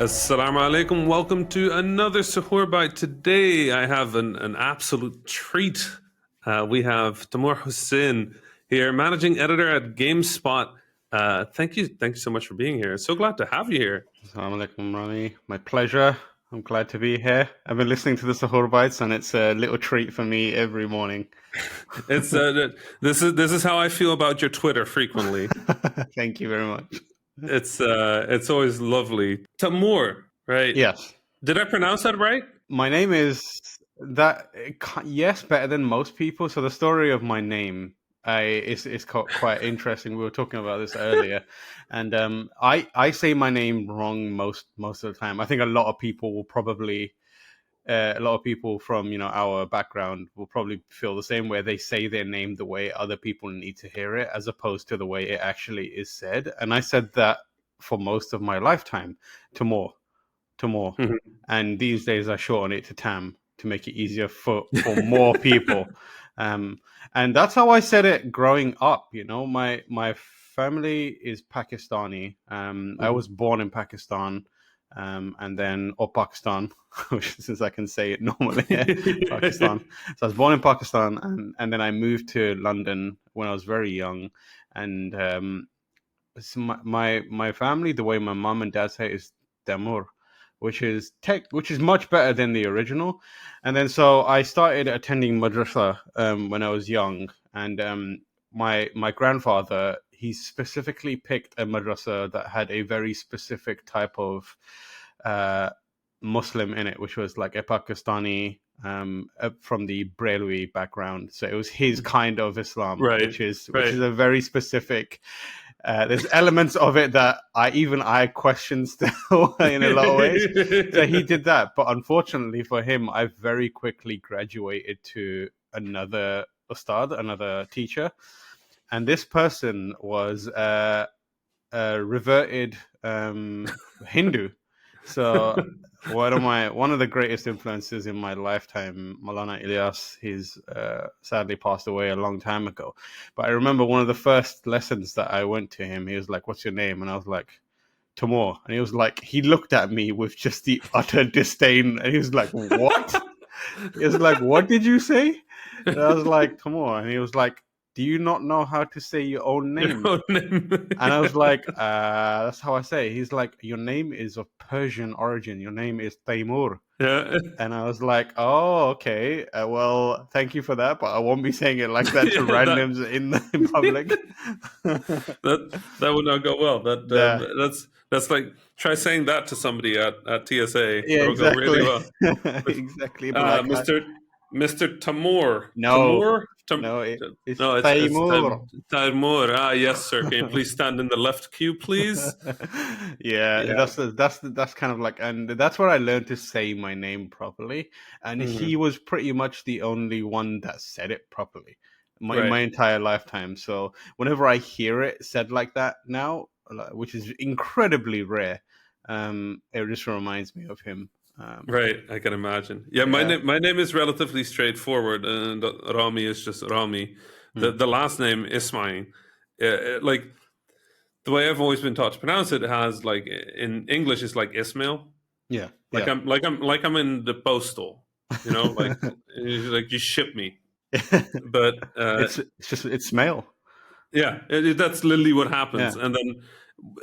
Assalamu alaikum. Welcome to another Suhoor Bite. Today I have an absolute treat. We have Tamoor Hussain here, managing editor at GameSpot. Thank you so much for being here. So glad to have you here. Assalamu alaikum, Rami. My pleasure. I'm glad to be here. I've been listening to the Suhoor Bites, and it's a little treat for me every morning. It's this is how I feel about your Twitter frequently. Thank you very much. It's always lovely. Tamoor, right? Yes. Did I pronounce that right? My name is that. Yes, better than most people. So the story of my name is quite interesting. We were talking about this earlier, and I say my name wrong most of the time. I think a lot of people will probably. A lot of people from our background will probably feel the same way. They say their name the way other people need to hear it, as opposed to the way it actually is said. And I said that for most of my lifetime, Tamoor, Tamoor. Mhm. And these days I shorten it to Tam to make it easier for more people. Um, and that's how I said it growing up. My family is Pakistani. I was born in Pakistan, and then Pakistan, since I can say it normally, Pakistan. So I was born in Pakistan, and then I moved to London when I was very young. And so my family, the way my mom and dad say it, is Tamoor, which is much better than the original. And then so I started attending madrasa when I was young, and my grandfather, he specifically picked a madrasa that had a very specific type of uh, Muslim in it, which was like a Pakistani from the Brelwi background. So it was his kind of Islam, Right, which is right. a very specific. There's elements of it that I question still in a lot of ways. So he did that, but unfortunately for him, I very quickly graduated to another ustad, another teacher, and this person was a reverted Hindu. So one of the greatest influences in my lifetime, Maulana Ilyas, he's sadly passed away a long time ago. But I remember one of the first lessons that I went to him. He was like, "What's your name?" And I was like, "Tamoor." And he was like, he looked at me with just the utter disdain, and he was like, "What?" He was like, "What did you say?" And I was like, "Tamoor." And he was like, "Do you not know how to say your own Your name?" own name. And I was like, that's how I say it. He's like, your name is of Persian origin. Your name is Taimur. Yeah. And I was like, oh, okay. Well, thank you for that, but I won't be saying it like that to Yeah, randoms in public. that would not go well. Yeah, That's like try saying that to somebody at TSA. yeah, That'll go really exactly. well. But, Exactly. But like, Mr. Tamoor, no, no, it's no, it's Taimur. Tamoor. Ah, yes, sir. Can you please stand in the left queue, please? Yeah, Yeah. that's kind of like, and that's where I learned to say my name properly. And he Mhm. was pretty much the only one that said it properly in Right. my entire lifetime. So whenever I hear it said like that now, which is incredibly rare, it just reminds me of him. Right, I can imagine. Yeah, Yeah. my name is relatively straightforward, and Rami is just Rami. The Mm. the last name Ismail, like the way I've always been taught to pronounce it has like in English it's like Ismail. Yeah. Like Yeah. I'm in the postal, like you ship me. But It's male. yeah, that's literally what happens, Yeah. and then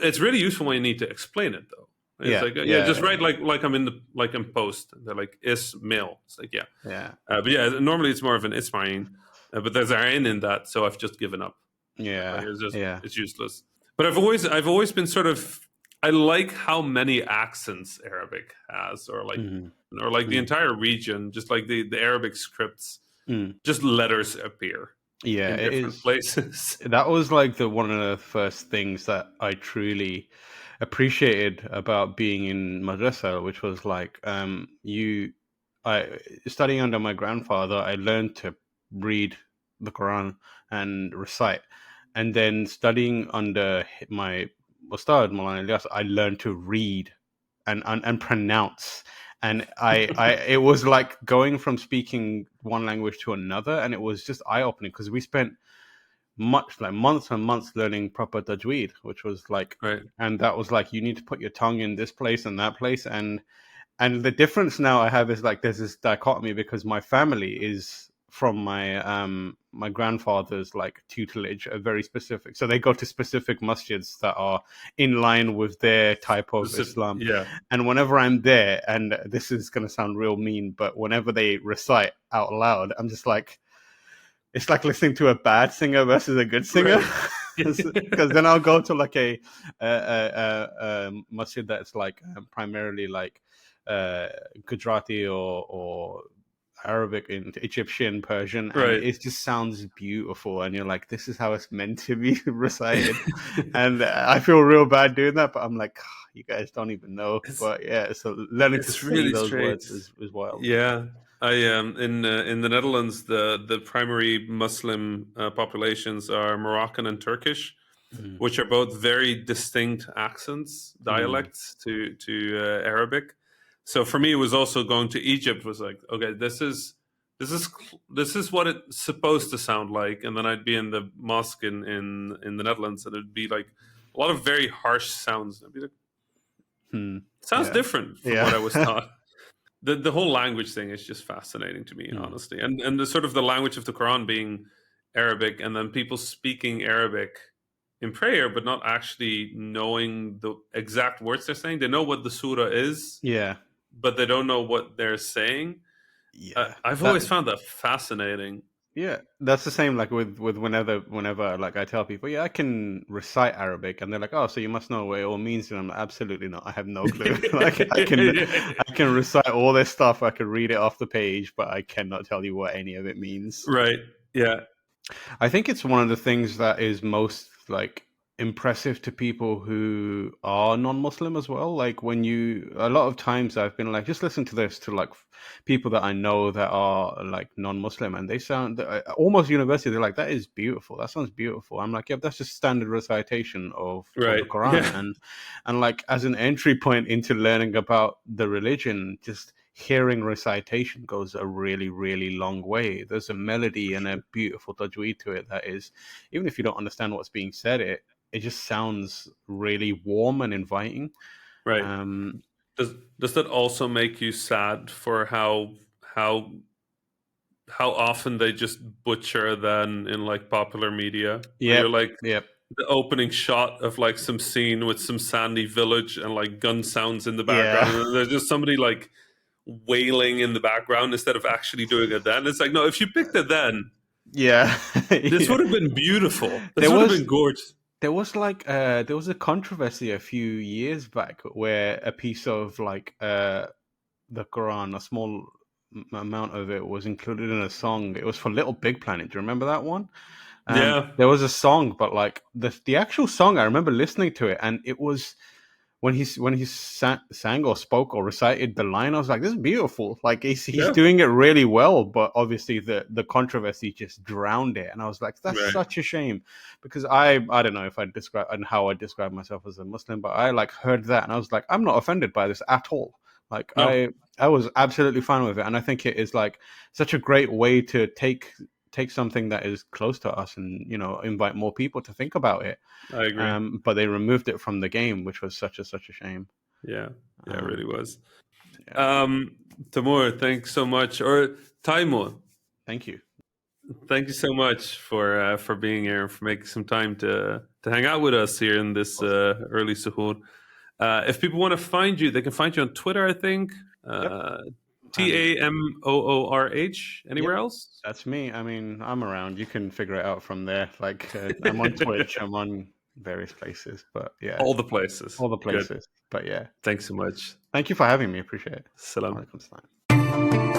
it's really useful when you need to explain it though. It's Yeah. like yeah, just Yeah. write like I'm in the like in post. They're like Ismail. It's like yeah. Yeah. But yeah, normally it's more of an Ismail, but there's an N in that, so I've just given up. Like Yeah. Yeah. it's useless. But I've always been sort of I like how many accents Arabic has, Mm. or like the Mm. entire region, just like the Arabic scripts, Mm. just letters appear Yeah, in it different is. places. That was like the one of the first things that I truly appreciated about being in madrasa, which was like I studying under my grandfather, I learned to read the Quran and recite, and then studying under my Ustad Maulana Ilyas, I learned to read and pronounce. And it was like going from speaking one language to another, and it was just eye opening because much like months and months learning proper tajweed, which was like, Right. and that was like you need to put your tongue in this place and that place, and the difference now I have is like there's this dichotomy because my family is from my grandfather's like tutelage, a very specific. So they go to specific masjids that are in line with their type of Islam. Yeah. And whenever I'm there, and this is going to sound real mean, but whenever they recite out loud, I'm just like, it's like listening to a bad singer versus a good singer. Right. Because then I'll go to like a masjid that's like primarily like Gujarati or Arabic and Egyptian, Persian, and Right. it just sounds beautiful. And you're like, this is how it's meant to be recited. And I feel real bad doing that, but I'm like, you guys don't even know. It's But yeah, so learning to it's sing really those strange. words is wild. Yeah, I in the Netherlands, the primary Muslim populations are Moroccan and Turkish, Mm. which are both very distinct accents, Mm. dialects to Arabic. So for me, it was also going to Egypt was like, okay, this is what it's supposed to sound like, and then I'd be in the mosque in the Netherlands, and it'd be like a lot of very harsh sounds. I'd be like, Mm. sounds Yeah. different from what I was Yeah. taught. The whole language thing is just fascinating to me, Mm. honestly, and the sort of the language of the Quran being Arabic, and then people speaking Arabic in prayer, but not actually knowing the exact words they're saying. They know what the surah is, Yeah. but they don't know what they're saying. Yeah. I've That always found that fascinating. Yeah, that's the same. Like with whenever like I tell people, yeah, I can recite Arabic, and they're like, oh, so you must know what it all means. And I'm like, absolutely not. I have no clue. Like I can recite all this stuff. I can read it off the page, but I cannot tell you what any of it means. Right? Yeah. I think it's one of the things that is most like impressive to people who are non-Muslim as well. Like when you, a lot of times I've been like, just listen to this to like people that I know that are like non-Muslim, and they sound almost university. They're like, that is beautiful. That sounds beautiful. I'm like, yeah, that's just standard recitation of the Right. Quran, Yeah. and like as an entry point into learning about the religion, just hearing recitation goes a really, really long way. There's a melody and a beautiful tajweed to it that is, even if you don't understand what's being said, it just sounds really warm and inviting. Right. Um, Does does that also make you sad for how how often they just butcher then in like popular media where yep, you're like yep, the opening shot of like some scene with some sandy village and like gun sounds in the background, yeah, and then there's just somebody like wailing in the background instead of actually doing it then. It's like, no, if you picked it then, yeah. this Yeah. would have been beautiful. This There would have been was gorgeous. there was like there was a controversy a few years back where a piece of like the Quran, a small amount of it was included in a song. It was for Little Big Planet. Do you remember that one? Yeah. There was a song, but like the actual song, I remember listening to it, and it was when he sang or spoke or recited the line, I was like, "This is beautiful." Like he's Yeah. doing it really well, but obviously the controversy just drowned it, and I was like, "That's Right. such a shame," because I don't know if I describe and how I describe myself as a Muslim, but I like heard that, and I was like, "I'm not offended by this at all." Like No, I was absolutely fine with it, and I think it is like such a great way to take something that is close to us and invite more people to think about it. I agree. But they removed it from the game, which was such a shame. Yeah. Yeah, it really Um, was. yeah, Um, Tamur, thanks so much. Or Taimur, thank you. thank you so much for being here and for making some time to hang out with us here in this Awesome. early suhoor. If people want to find you, they can find you on Twitter, I think. Yep, Uh, and Tamoorh. yep, Anywhere else? that's me. I mean, I'm around. You can figure it out from there. Like I'm on Twitch. I'm on various places, but yeah, All the places. all the Good. places. But yeah, Thanks so much. thank you for having me. Appreciate it. Salam. Alaikum salam.